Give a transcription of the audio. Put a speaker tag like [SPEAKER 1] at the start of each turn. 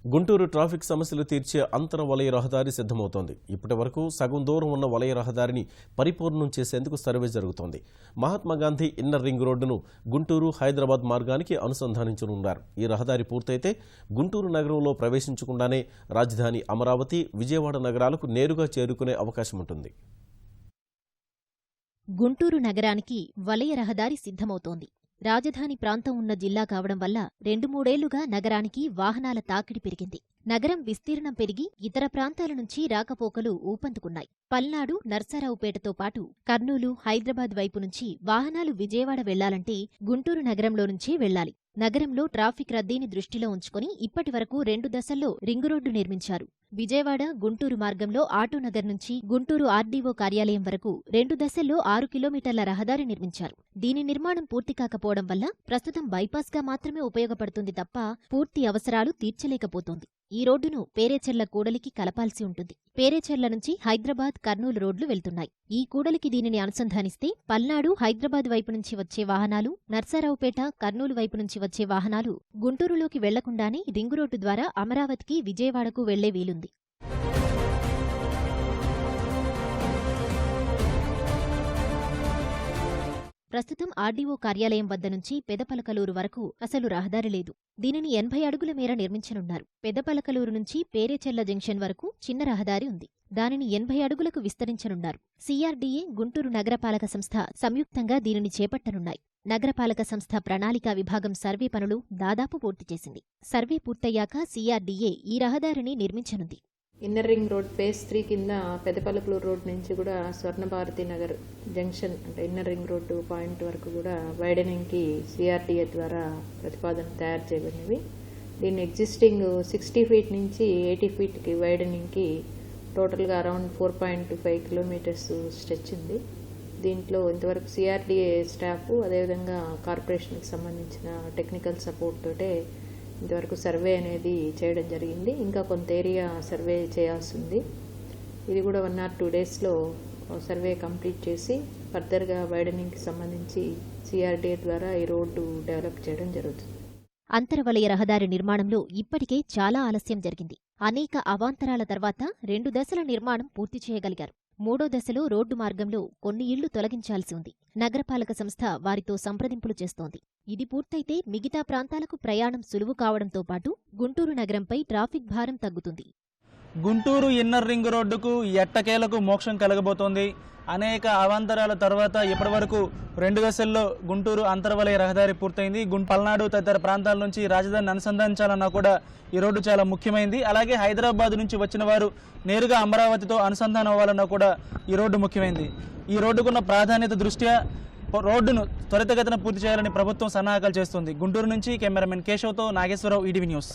[SPEAKER 1] Guntur traffic సమస్యలు తీర్చే అంతర వలయ రహదారి సిద్ధమవుతోంది. ఇప్పటి వరకు సగం దూరం ఉన్న వలయ రహదారిని పరిపూర్ణం చేసేందుకు సర్వే జరుగుతోంది. మహాత్మాగాంధీ ఇన్నర్ రింగ్ రోడ్డును గుంటూరు హైదరాబాద్ మార్గానికి అనుసంధానించనున్నారు. ఈ రహదారి పూర్తయితే గుంటూరు నగరంలో ప్రవేశించకుండానే రాజధాని అమరావతి, విజయవాడ నగరాలకు నేరుగా చేరుకునే అవకాశం ఉంటుంది.
[SPEAKER 2] గుంటూరు నగరానికి వలయ రహదారి సిద్ధమవుతోంది. రాజధాని ప్రాంతం ఉన్న జిల్లా కావడం వల్ల 2-3 ఏళ్లుగా నగరానికి వాహనాల తాకిడి పెరిగింది. నగరం విస్తీర్ణం పెరిగి ఇతర ప్రాంతాల నుంచి రాకపోకలు ఊపందుకున్నాయి. పల్నాడు, నర్సారావుపేటతో పాటు కర్నూలు, హైదరాబాద్ వైపు నుంచి వాహనాలు విజయవాడ వెళ్లాలంటే గుంటూరు నగరంలో నుంచే వెళ్లాలి. నగరంలో ట్రాఫిక్ రద్దీని దృష్టిలో ఉంచుకుని ఇప్పటివరకు 2 దశల్లో రింగు రోడ్డు నిర్మించారు. విజయవాడ, గుంటూరు మార్గంలో ఆటోనగర్ నుంచి గుంటూరు ఆర్డీఓ కార్యాలయం వరకు 2 దశల్లో 6 కిలోమీటర్ల రహదారి నిర్మించారు. దీని నిర్మాణం పూర్తి కాకపోవడం వల్ల ప్రస్తుతం బైపాస్గా మాత్రమే ఉపయోగపడుతుంది తప్ప పూర్తి అవసరాలు తీర్చలేకపోతోంది. ఈ రోడ్డును పేరేచెర్ల కూడలికి కలపాల్సి ఉంటుంది. పేరేచెర్ల నుంచి హైదరాబాద్, కర్నూలు రోడ్లు వెళ్తున్నాయి. ఈ కూడలికి దీనిని అనుసంధానిస్తే పల్నాడు, హైదరాబాద్ వైపు నుంచి వచ్చే వాహనాలు, నర్సారావుపేట, కర్నూలు వైపు నుంచి వచ్చే వాహనాలు గుంటూరులోకి వెళ్లకుండానే రింగు రోడ్డు ద్వారా అమరావతికి, విజయవాడకు వెళ్లే వీలుంది. ప్రస్తుతం ఆర్డీఓ కార్యాలయం వద్ద నుంచి పెదపలకలూరు వరకు అసలు రహదారి లేదు. దీనిని 80 అడుగుల మేర నిర్మించనున్నారు. పెదపలకలూరు నుంచి పేరేచెర్ల జంక్షన్ వరకు చిన్న రహదారి ఉంది. దానిని 80 అడుగులకు విస్తరించనున్నారు. సిఆర్డీఏ, గుంటూరు నగరపాలక సంస్థ సంయుక్తంగా దీనిని చేపట్టనున్నాయి. నగరపాలక సంస్థ ప్రణాళికా విభాగం సర్వే పనులు దాదాపు పూర్తి చేసింది. సర్వే పూర్తయ్యాక సిఆర్డీఏ ఈ రహదారిని నిర్మించనుంది.
[SPEAKER 3] ఇన్నర్ రింగ్ రోడ్ ఫేజ్ 3 కింద పెదపలకలూరు రోడ్ నుంచి కూడా స్వర్ణభారతి నగర్ జంక్షన్ అంటే ఇన్నర్ రింగ్ రోడ్డు పాయింట్ వరకు కూడా వైడనింగ్కి సిఆర్డీఏ ద్వారా ప్రతిపాదన తయారు చేయబడినవి. దీన్ని ఎగ్జిస్టింగ్ 60 ఫీట్ నుంచి 80 ఫీట్కి వైడనింగ్కి టోటల్గా అరౌండ్ 4.5 కిలోమీటర్స్ స్ట్రెచ్ ఉంది. దీంట్లో ఇంతవరకు సిఆర్డీఏ స్టాఫ్ అదేవిధంగా కార్పొరేషన్కి సంబంధించిన టెక్నికల్ సపోర్ట్ తోటే ఇంతవరకు సర్వే అనేది చేయడం జరిగింది. ఇంకా కొంత ఏరియా సర్వే చేయాల్సి ఉంది. ఇది కూడా 1 or 2 డేస్లో సర్వే కంప్లీట్ చేసి ఫర్దర్గా వైడనింగ్కి సంబంధించి సిఆర్డీఏ ద్వారా ఈ రోడ్డు డెవలప్ చేయడం జరుగుతుంది.
[SPEAKER 2] అంతర్వలయ రహదారి నిర్మాణంలో ఇప్పటికే చాలా ఆలస్యం జరిగింది. అనేక అవాంతరాల తర్వాత 2 దశల నిర్మాణం పూర్తి చేయగలిగారు. 3వ దశలో రోడ్డు మార్గంలో కొన్ని ఇళ్లు తొలగించాల్సి ఉంది. నగరపాలక సంస్థ వారితో సంప్రదింపులు చేస్తోంది. ఇది పూర్తయితే మిగతా ప్రాంతాలకు ప్రయాణం సులువు కావడంతో పాటు గుంటూరు నగరంపై ట్రాఫిక్ భారం తగ్గుతుంది.
[SPEAKER 4] గుంటూరు ఇన్నర్ రింగ్ రోడ్డుకు ఎట్టకేలకు మోక్షం కలగబోతోంది. అనేక అవాంతరాల తర్వాత ఇప్పటివరకు 2 దశల్లో గుంటూరు అంతర్వలయ రహదారి పూర్తయింది. పల్నాడు తదితర ప్రాంతాల నుంచి రాజధానిని అనుసంధానించాలన్నా కూడా ఈ రోడ్డు చాలా ముఖ్యమైంది. అలాగే హైదరాబాద్ నుంచి వచ్చిన వారు నేరుగా అమరావతితో అనుసంధానం అవ్వాలన్నా కూడా ఈ రోడ్డు ముఖ్యమైంది. ఈ రోడ్డుకున్న ప్రాధాన్యత దృష్ట్యా రోడ్డును త్వరితగతిన పూర్తి చేయాలని ప్రభుత్వం సన్నాహకాలు చేస్తుంది. గుంటూరు నుంచి కెమెరామెన్ కేశవ్తో నాగేశ్వరరావు, ఈటీవీ న్యూస్.